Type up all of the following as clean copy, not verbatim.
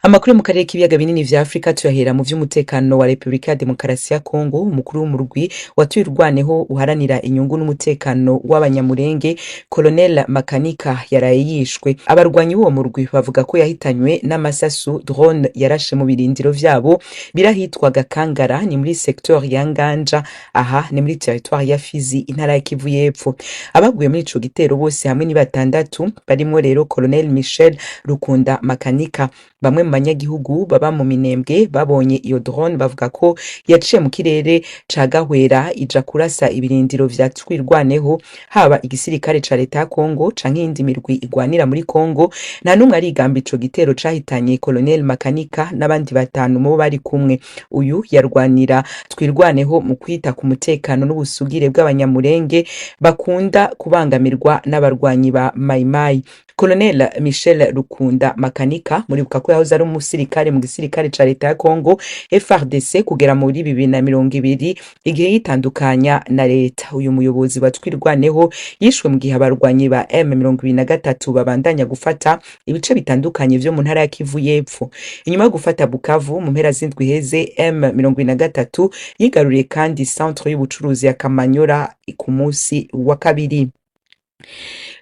Amakuru mu karere k'ibiyaga binini vya Afrika tuyahera mu vy'umutekano wa Republika ya Demokarasi ya Kongo. Umukuru w'umurwi watuye urwaneho uharanira inyungu n'umutekano w'abanyamurenge Colonel Makanika yaraye yishwe. Abarwanyi b'uwo murwi bavuga ko yahitanywe n'amasasu drone yarashe mu birindiro vyabo birahitwa Gakangara, ni muri secteur ya Nganja, aha ni muri territoire ya Fizi, intara ya Kivu y'Epfo. Abaguye muri ico gitero bose hamwe ni batandatu, barimwo rero Colonel Michel Rukunda Makanika. Bamwe mu banyagihugu baba mu Minembwe babonye iyo drone bavuga ko yaciye mu kirere ca Gahwera ija kurasa ibirindiro vya Twirwaneho, haba igisirikare ca leta ya Kongo canke iyindi mirwi igwanira muri Kongo. Nta numwe arigamba ico gitero cahitanye Colonel Makanika n'abandi batanu mu bari kumwe. Uyu yarwanira Twirwaneho mu kwita ku mutekano n'ubusugire bw'abanyamurenge bakunda kubangamirwa n'abarwanyi ba Mai Mai. Colonel Michel Rukunda Makanika muribuka ko yahoze ari umusirikare mu gisirikare ca leta ya Kongo FARDC kugera muri 2020 igihe yitandukanya na leta. Uyu muyobozi wa Twirwaneho yishwe mu gihe abarwanyi ba M23 babandanya gufata ibice bitandukanye vyo mu ntara ya Kivu y'Epfo. Inyuma yo gufata Bukavu mu mpera z'indwi heze, M23 yigaruriye kandi centre y'ubucuruzi ya Kamanyora ku munsi wa kabiri.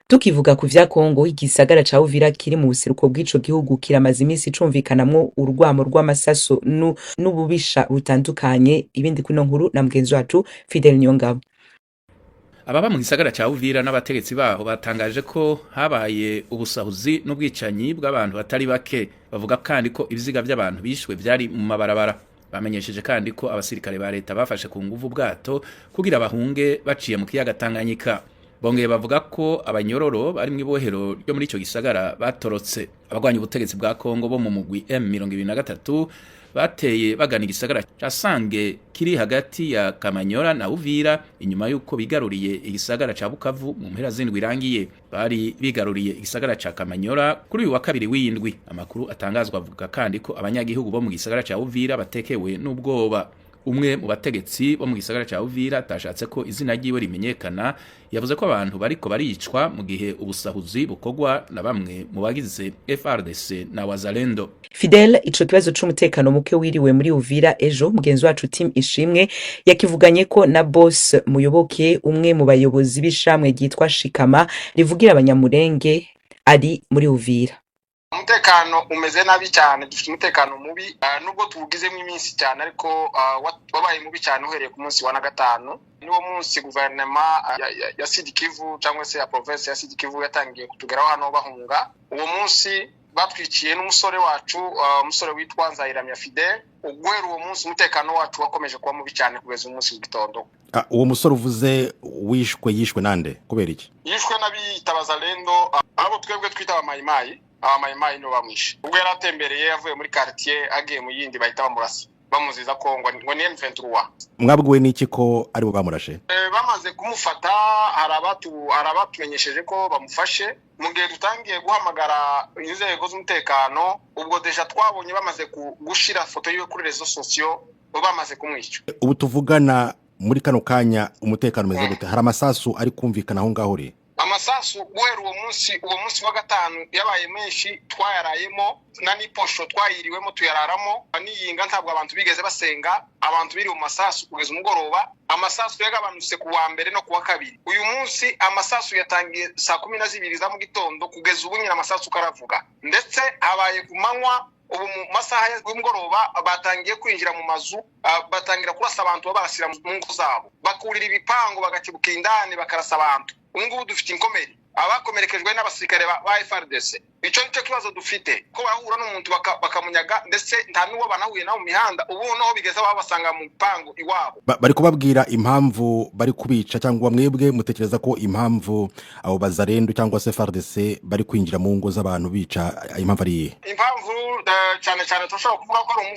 Tukivuga ku vya Kongo, igisagara ca Uvira kiri mu buseruko bw'ico gihugu kiramaze imisi cumvikanamwo urwamo rw'amasaso n'ububisha butandukanye. Ibindi kuno nkuru na mugenzi wacu Fidel Nyongabo. Ababa mu gisagara ca Uvira n'abategetsi baho batangaje ko habaye ubusahuzi n'ubwicanyi bw'abantu batari bake. Bavuga kandi ko ibiziga by'abantu bishwe vyari mu mabarabara. Bamenyesheje kandi ko abasirikare ba leta bafashe ku nguvu bwato kugira bahunge baciye mu kiyaga Tanganyika. Bongeye bavuga ko abanyororo bari mu ibohero ryo muri ico gisagara batorotse. Abagwanya ubutegetsi bwa Kongo bo mu mugwi M23 bateye bagana igisagara ca Sange kiri hagati ya Kamanyora na Uvira inyuma yuko bigaruriye igisagara ca Bukavu mu mpera z'indwi irangiye. Bari bigaruriye igisagara ca Kamanyora kuri uyu wa kabiri w'indwi. Amakuru atangazwa avuga kandi ko abanyagihugu bo mu gisagara ca Uvira batekewe n'ubwoba. Umwe mu bategetsi bo mu gisagara ca Uvira atashatse ko izina ryiwe rimenyekana yavuze ko abantu bariko baricwa mu gihe ubusahuzi bukogwa na bamwe mu bagize FARDC na Wazalendo. Fidel, ico kibazo c'umutekano muke wiriwe muri Uvira ejo, mugenzi wacu Tim Ishimwe yakivuganye ko na boss Muyoboke, umwe mu bayobozi b'ishamwe ryitwa Shikama rivugira abanyamurenge ari muri Uvira. Umutekano umeze nabi cyane, dufite umutekano mubi nubwo tubugizemo iminsi cyane, ariko wabaye mubi cyane uhereye ku munsi wa gatanu. Niwo munsi guverinoma ya Sud Kivu cyangwa se ya province ya Sud Kivu yatangiye kutugeraho hano bahunga. Uwo munsi batwiciye n'umusore wacu, umusore witwa Nzayiramya Fidel. Ugwera uwo munsi umutekano wacu wakomeje kuba mubi cyane kugeza umunsi w'igitondo. Uwo musore uvuze yishwe nande kubera iki? Yishwe n'Abazalendo, abo twebwe twita abamayimayi. Abamayimayi no bamwishe. Ubwo yaratembereye yavuye muri quartier agiye mu yindi bahita bamurasa, bamuziza ko ngo ni M23. Mwabwiwe n'iki ko ari bo bamurashe? Bamaze kumufata, arabatumenyesheje ko bamufashe. Mu gihe dutangiye guhamagara inzego z'umutekano, ubwo deja twabonye bamaze gushira foto yiwe kuri rezo sociaux, bamaze kumwica. Ubu tuvugana muri kano kanya umutekano meze gute? Hari amasasu ari kumvikana aho ngaho re? Amasasu guhera uwo munsi wa gatanu yabaye menshi, twayarayemo na niposho twayiriwemo tuyararamo. Niyinga ntabwo abantu bigeze basenga, abantu biri mu masasu kugeza umugoroba. Amasasu yagabanutse ku wa mbere no ku wa kabiri. Uyu munsi amasasu yatangiye saa 12 za mu gitondo kugeza ubu nyina amasasu karavuga, ndetse habaye ku manywa. Ubu mu masaha y'umugoroba batangiye kwinjira mu mazu, batangira kurasa abantu babarasira mu ngo zabo, bakurira ibipango bagakibuka indani bakarasa abantu. Ubu dufite inkomeri, abakomerekejwe n'abasirikare ba FARDC. Ico nico kibazo dufite, ko bahura n'umuntu bakamunyaga, ndetse nta nuwo banahuye nawo mu mihanda. Ubu noho bigeze babasanga mu pango iwabo. Bari kubabwira impamvu bari kubica, cyangwa mwebwe mutekereza ko impamvu abo Bazalendo cyangwa se FARDC bari kwinjira mu ngo z'abantu bica impamvu ari impamvu cyane tushobora kuvuga ko ari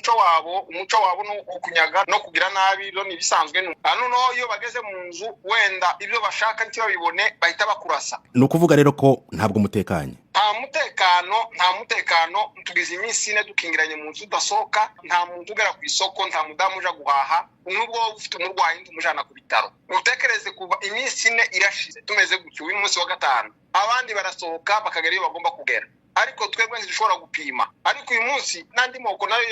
umuco wabo no kunyaga no kugira nabi, lo ni bisanzwe. Hano iyo bageze mu nzu wenda ibyo bashaka ntibabibone bahita bakurasa. Nukuvuga rero ko ntabwo mutekanye? Nta mutekano, tugize iminsi ine dukingiranye mu nzu udasohoka, nta muntu ugera ku isoko, nta mudamu uja guhaha, nubwo ufite umurwayi ndumujana ku bitaro. Utekereze kuva iminsi ine irashize tumeze gutyo. Uyu munsi wa gatanu abandi barasohoka bakagera iyo bagomba kugera. ariko twebwe ntidushobora gupima. Ariko uyu munsi nandi moko nayo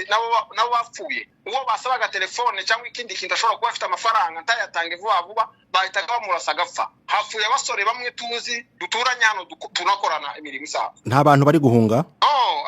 nabo bapfuye, uwo basabaga telefone cyangwa ikindi kintu ashobora kuba afite amafaranga ntayatange vuba bahita bamurasa agapfa. Hapfuye abasore bamwe tuzi duturanye hano tunakorana imirimo isaba. Nta bantu bari guhunga?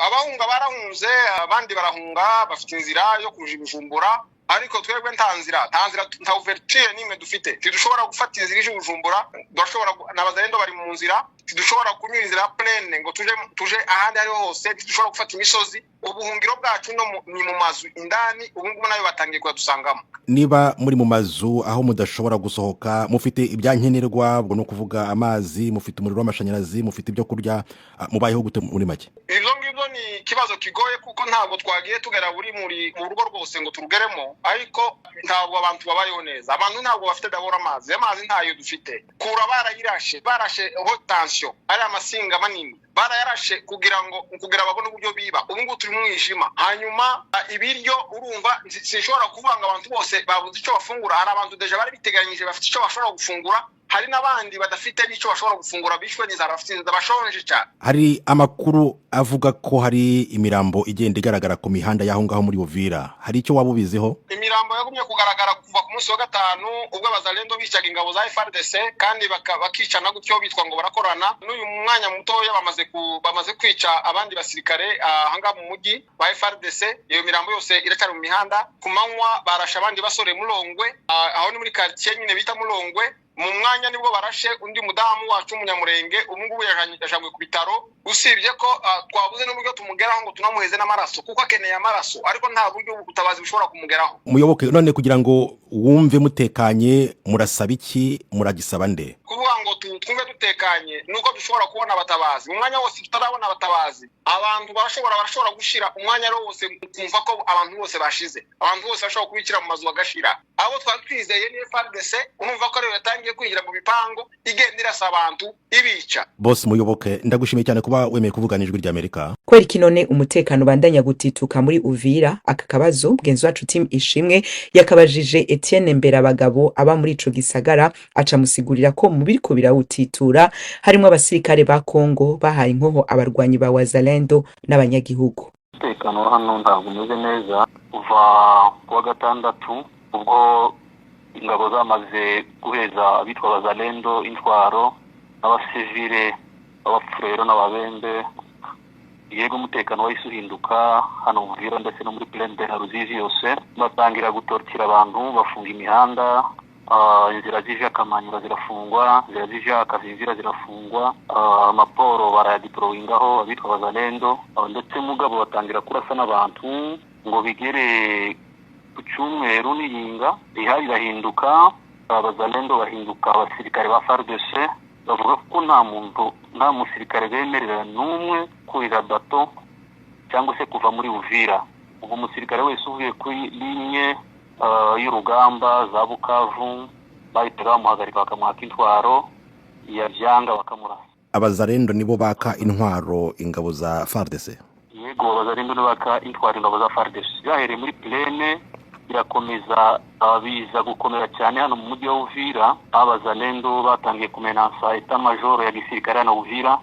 Abahunga barahunze, abandi barahunga bafite inzira yo kuja Bujumbura, ariko twebwe nta ouverture nimwe dufite. Tidushobora gufata inzira ije Bujumbura, dushobora n'abazarendo bari mu nzira, tidushobora kunyura inzira plane ngo tuje ahandi ari hose, tidushobora gufata imisozi. Ubuhungiro bwacu ni mu mazu indani, ubungubu nayo batangiye kudusangamo. Niba muri mu mazu aho mudashobora gusohoka, mufite ibyankenerwa, ubwo no kuvuga amazi, mufite umuriro w'amashanyarazi, mufite ibyo kurya, mubayeho gute muri make? Ibyo ngibyo ni ikibazo kigoye kuko ntabwo twagiye tugera buri mu rugo rwose ngo turugeremo, ariko ntabwo abantu babayeho neza. Abantu ntabwo bafite dabora amazi ntayo dufite. Kura barashe haute tension, ari amasinga manini barayarashe kugira babone uburyo biba. Ubu ngubu turi mwijima. Hanyuma ibiryo urumva sinshobora kuvanga abantu bose babuze icyo bafungura. Hari abantu deja bari biteganyije bafite icyo bashobora gufungura, hari n'abandi badafite n'icyo bashobora gufungura, bishwe n'inzara, bafite bashonje cyane. Hari amakuru avuga ko hari imirambo igenda igaragara ku mihanda y'aho ngaho muri Uvira. Hari icyo waba ubiziho? Imirambo yagumye kugaragara kuva ku munsi wa gatanu ubwo abazalendo bicaga ingabo za FARDC kandi bakicana gutyo bitwa ngo barakorana. N'uyu mwanya mutoya bamaze kwica abandi basirikare hanga mu mujyi wa FARDC. Iyo mirambo yose iracyari mu mihanda. Ku manywa barasha abandi basore Mulongwe, aho ni muri quartier nyine bita Mulongwe. Mu mwanya nibwo barashe undi mudamu wacu umunyamurenge, ubungubu yajanywe ku bitaro. Usibye ko twabuze n'uburyo tumugeraho ngo tunamuheze n'amaraso kuko akeneye amaraso, ariko nta buryo ubutabazi bushobora kumugeraho. Muyoboke, none kugira ngo wumve mutekanye murasaba iki, muragisaba nde? Kuvuga ngo twumve dutekanye nuko dushobora kubona abatabazi. Mu mwanya wose tutarabona abatabazi, abantu barashobora gushira umwanya wose kumva ko abantu bose bashize, abantu bose bashobora kubikira mu mazu bagashira. Abo twatwizeye ni FARDC, urumva ko rero yatangiye kwinjira mu bipango igenda irasa abantu ibica. Boss Muyoboke, ndagushimiye cyane kuba wemeye kuvugana Ijwi ry'Amerika. Kweri kinone umutekano bandanya gutituka muri Uvira. Aka kabazo mugenzi wacu Team Ishimwe yakabajije Etienne Mberabagabo aba muri ico gisagara, aca musigurira ko mu biriko birawutitura harimo abasirikare ba Kongo bahaye inkoho abarwanyi ba Wazalendo n'abanyagihugu. Umutekano hano ntabwo umeze neza kuva kuwa gatandatu ubwo ingabo zamaze guheza abitwa Wazalendo intwaro n'abasivile abafurero n'ababembe. Yego umutekano wahise uhinduka hano Uvira ndetse no muri Plaine de Ruzizi yose. Batangira gutortira abantu, bafunga imihanda, inzira zije Kamanyura zirafungwa, inzira zije Kazinzira zirafungwa, amaporo barayadiprowingaho abitwa Wazalendo, ndetse mugabo batangira kurasa n'abantu ngo bigere ku cyumweru n'iyinga rihari rahinduka. Abazalendo bahinduka abasirikare ba FARDC, bavuga ko nta musirikare bemerera n'umwe kurira bato cyangwa se kuva muri Uvira. Ubu umusirikare wese uvuye kuri linye y'urugamba za Bukavu bahita bamuhagarika bakamuhaka intwaro, yavyanga bakamurasa. Abazalendo nibo baka intwaro ingabo za FARDC? Yego, abazalendo nibo baka intwaro ingabo za FARDC. Byahereye muri Plaine birakomeza biza gukomera cyane hano mu mujyi wa Uvira. Abazalendo batangiye kumenansa etat-major ya gisirikare hano Uvira,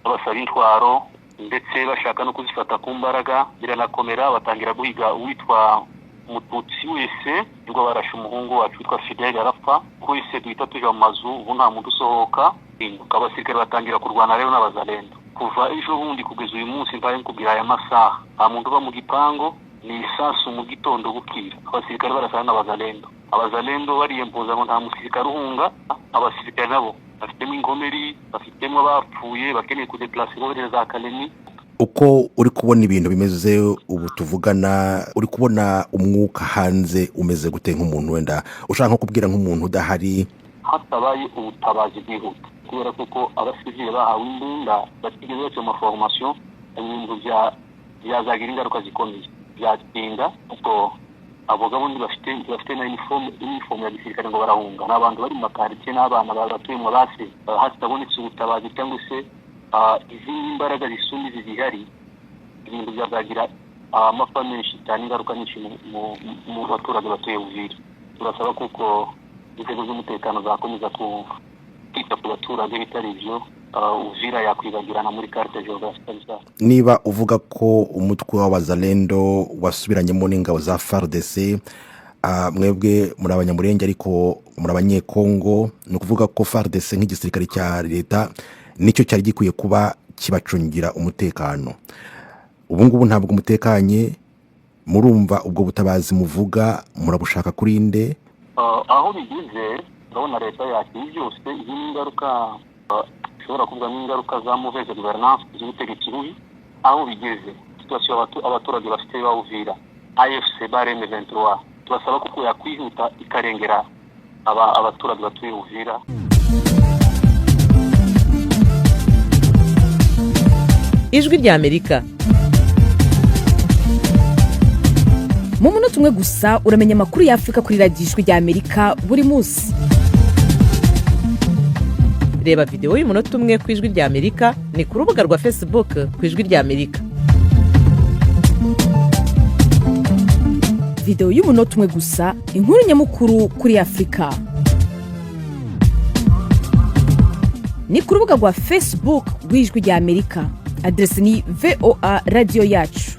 abasaba intwaro ndetse bashaka no kuzifata ku mbaraga. Biranakomera, batangira guhiga uwitwa Mututsi wese, nibwo barashe umuhungu wacu witwa Fidel arapfa. Kwese duhita tuja mu mazu, ubu nta muntu usohoka. Abasirikare batangira kurwana rero n'abazalendo. Kuva ejo bundi kugeza uyu munsi mpaye nkubwira aya masaha, nta muntu uba mu gipango, ni isasu mu gitondo bukira. Abasirikare barasana n'abazalendo. Abazalendo bariyempoza ngo nta musirikare uhunga. Abasirikare nabo bafitemo ingomeri, bafitemo abapfuye bakeneye kudeplasa bohereza za Kalemi. Uko uri kubona ibintu bimeze ubu tuvugana, uri kubona umwuka hanze umeze gute nk'umuntu wenda ushaka nko kubwira nk'umuntu udahari? Hatabaye ubutabazi bwihuta kubera kuko abasivile bahawe imbunda batigeze bacyo mu formation, ibintu byazagira ingaruka zikomeye, byatinda kuko abagabo ndi bafite na uniform ya gisirikare ngo barahunga. N'abantu bari mu makaritsiye n'abana batuye mu base hatabonetse ubutabazi cyangwa se izindi imbaraga zisumba zihari, ibintu byazagira amapfa menshi cyane, ingaruka nyinshi mu baturage batuye Uvira. Turasaba kuko inzego z'umutekano zakomeza kwita ku baturage bitari byo Uvira yakwibagirana muri carte géographique. Niba uvuga ko umutwe w'abazalendo wasubiranyemo n'ingabo za FARDC, mwebwe muri abanyamurenge ariko muri abanyekongo, ni ukuvuga ko FARDC nk'igisirikare cya leta nicyo cyari gikwiye kuba kibacungira umutekano. Ubu ngubu ntabwo umutekanye, murumva ubwo butabazi muvuga murabushaka kuri nde? Aho bigize ndabona leta yakiri byose ingaruka ishobora kuvuga n'ingaruka za mauvaise gouvernance z'ubutegetsi bubi. Aho bigeze situation abaturage bafite bawuvira AFC bareme 23 tubasaba ko yakwihuta ikarengera abaturage batuye Uvira. Ijwi rya Amerika. Mu munota umwe gusa uramenya amakuru ya Afrika kuri radiyo Ijwi rya Amerika buri munsi. Reba video y'umunota umwe ku Ijwi rya Amerika ni ku rubuga rwa Facebook ku Ijwi rya Amerika. Video y'umunota umwe gusa, inkuru nyamukuru kuri Afrika. Ni ku rubuga rwa Facebook rw'Ijwi rya Amerika. Adresi ni VOA Radio Yacu.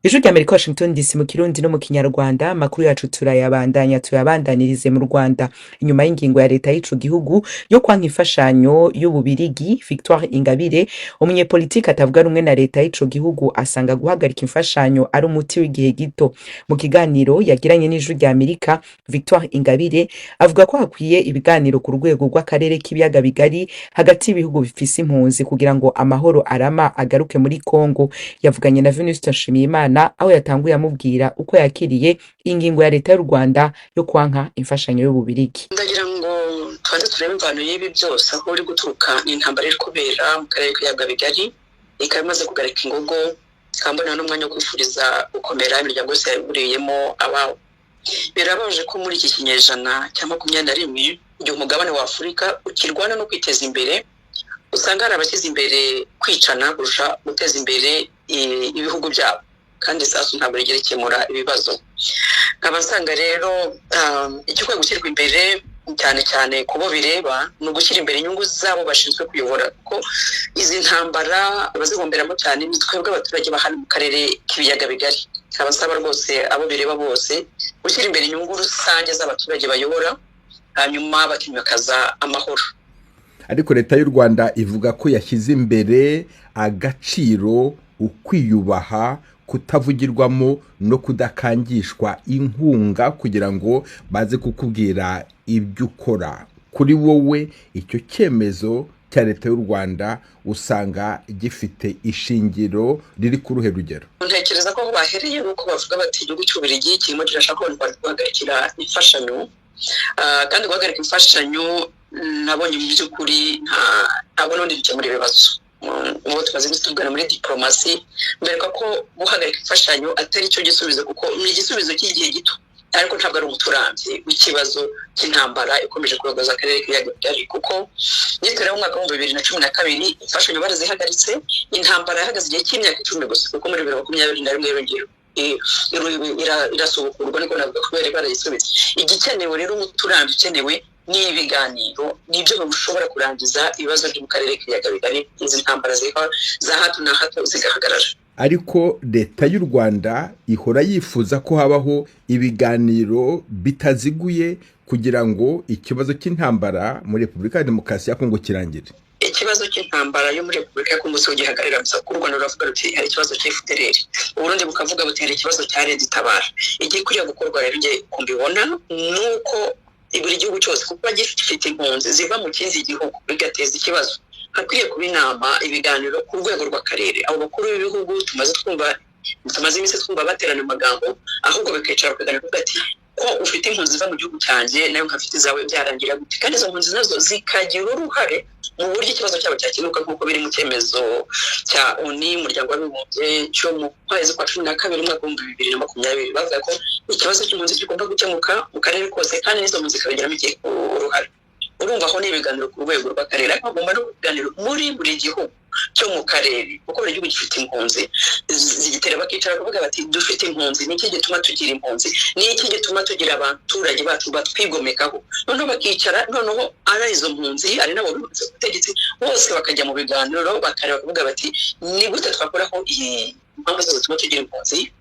Ijwi rya Amerika, Washington DC, mu Kirundi no mu Kinyarwanda. Makuru yacu tuyabandanirize mu Rwanda. Inyuma y'ingingo ya leta y'ico gihugu yo kwanka imfashanyo y'Ububirigi, Victoire Ingabire, umunyepolitiki atavuga rumwe na leta y'ico gihugu, asanga guhagarika imfashanyo ari umuti w'igihe gito. Mu kiganiro yagiranye n'Ijwi rya Amerika, Victoire Ingabire avuga ko hakwiye ibiganiro ku rwego rw'akarere k'ibiyaga bigari hagati y'ibihugu bifise impunzi kugira ngo amahoro arama agaruke muri Kongo. Yavuganye na Venuste Nshimiyimana aho yatanguye amubwira uko yakiriye ingingo ya leta y'u Rwanda yo kwanka imfashanyo y'Ububirigi. Ndagira ngo twanze turebe imvano y'ibi byose aho uri guturuka n'intambara iri kubera mu karere k'ibiyaga bigari, ikaba imaze kugarika ingogo, kambona n'umwanya wo kwifuriza gukomera imiryango yose yaburiyemo abawo. Birabaje ko muri iki kinyejana cya 21 igihe umugabane wa Afurika ukirwana no kwiteza imbere, usanga hari abashyize imbere kwicana kurusha guteza imbere ibihugu byabo, kandi sasu ntabwo rigera ikemura ibibazo. Nkabasanga rero icyo gushyirwa imbere cyane cyane kubo bireba no gushyira imbere inyungu zabo bashinzwe kuyobora, ko izi ntambara bazigomberamo cyane nitwebwe abaturage bahana mu karere k'ibiyaga bigari. Nkabasaba rwose abo bireba bose gushyira imbere inyungu rusange z'abaturage bayobora, hanyuma bakimakaza amahoro. Ariko leta y'u Rwanda ivuga ko yashyize imbere agaciro, ukwiyubaha, kutavugirwamo no kudakangishwa inkunga kugira ngo baze kukubwira ibyo ukora. Kuri wowe icyo cyemezo cya leta y'u Rwanda usanga gifite ishingiro riri ku ruhe rugero? Ntekereza ko bahereye uko bavuga bati igihugu cy'Ububirigi kirimo kirashaka guhagarikira imfashanyo, kandi guhagarika imfashanyo nabonye mu by'ukuri ntabwo n'undi bikemura ibibazo. Ubu tumaze gutugana muri diplomasi mbereka ko guhagarika imfashanyo atari cyo gisubizo, kuko ni igisubizo cy'igihe gito, ariko ntabwo ari umuturambye w'ikibazo cy'intambara ikomeje kuyogoza akarere k'ibiyaga bigari. Kuko nitera mu mwaka wa 2012 imfashanyo barazihagaritse, intambara yahagaze igihe cy'imyaka 10 gusa, kuko muri 2021 yongera irasubukurwa, niko navuga kubera barayisubitse. Igikenewe rero umuturambye ukenewe ni ibiganiro, nibyo bishobora kurangiza ibibazo byo mu karere k'ibiyaga bigari, izi ntambara za hato na hato zigahagarara. Ariko leta y'u Rwanda ihora yifuza ko habaho ibiganiro bitaziguye kugira ngo ikibazo cy'intambara muri Repubulika ya Demokarasi ya Kongo kirangire. Ikibazo cy'intambara yo muri Repubulika ya Kongo so gihagarira gusa, ku Rwanda ruravuga ruti hari ikibazo cy'FDLR, Uburundi bukavuga buti hari ikibazo cya Red Tabara. Igikuriye gukorwa rero ngiye kumbibona nuko buri gihugu cyose kuko gifite impunzi ziva mu kindi gihugu bigateza ikibazo, hakwiye kuba inama, ibiganiro ku rwego rw'akarere. Abo bakuru b'ibihugu tumaze iminsi twumva baterana amagambo, ahubwo bikicara bakaganira ati ko ufite impunzi ziva mu gihugu cyanjye nayo nkafite zawe byarangira gute, kandi izo mpunzi nazo zikagira uruhare mu buryo ikibazo cyabo cyakemuka, nk'uko biri mu cyemezo cya ONU, umuryango w'abibumbye cyo mu kwezi kwa 12 mwaka wa 2020, bavuga ko ikibazo cy'impunzi kigomba gukemuka mu karere kose, kandi n'izo mpunzi zikabigiramo uruhare. Urumva aho ni ibiganiro ku rwego rw'akarere, ariko bagomba no kuganira muri buri gihugu, cyo mu karere kuko buri gihugu gifite impunzi zigitera bakicara bakavuga bati dufite impunzi ni iki gituma tugira impunzi ni iki gituma tugira abaturage bacu batwigomekaho noneho bakicara noneho ari izo mpunzi ari nabo butegetsi bose bakajya mu biganiro bakareba bakavuga bati ni gute twakoraho iyi mpamvu zose zituma tugira impunzi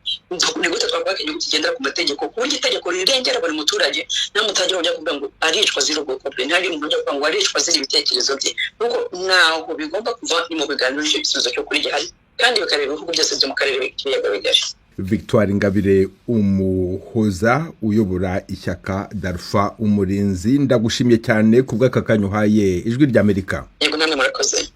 ni gute twakora igihugu kigendera ku mategeko ku buryo itegeko rirengera buri muturage nta mutangira ujya kuvuga ngo aricwa ziri ubwoko bwe nta muntu ujya kuvuga ngo aricwa ziri ibitekerezo bye nuko naho bigomba kuva ni mu biganiro icyo gisubizo cyo kuri gihari kandi bakareba ibihugu byose byo mu karere k'ibiyaga bigari. Victoire Ingabire Umuhoza uyobora ishyaka Darfa Umurinzi ndagushimiye cyane kubw'aka kanya uhaye Ijwi ry'Amerika. Yego namwe murakoze.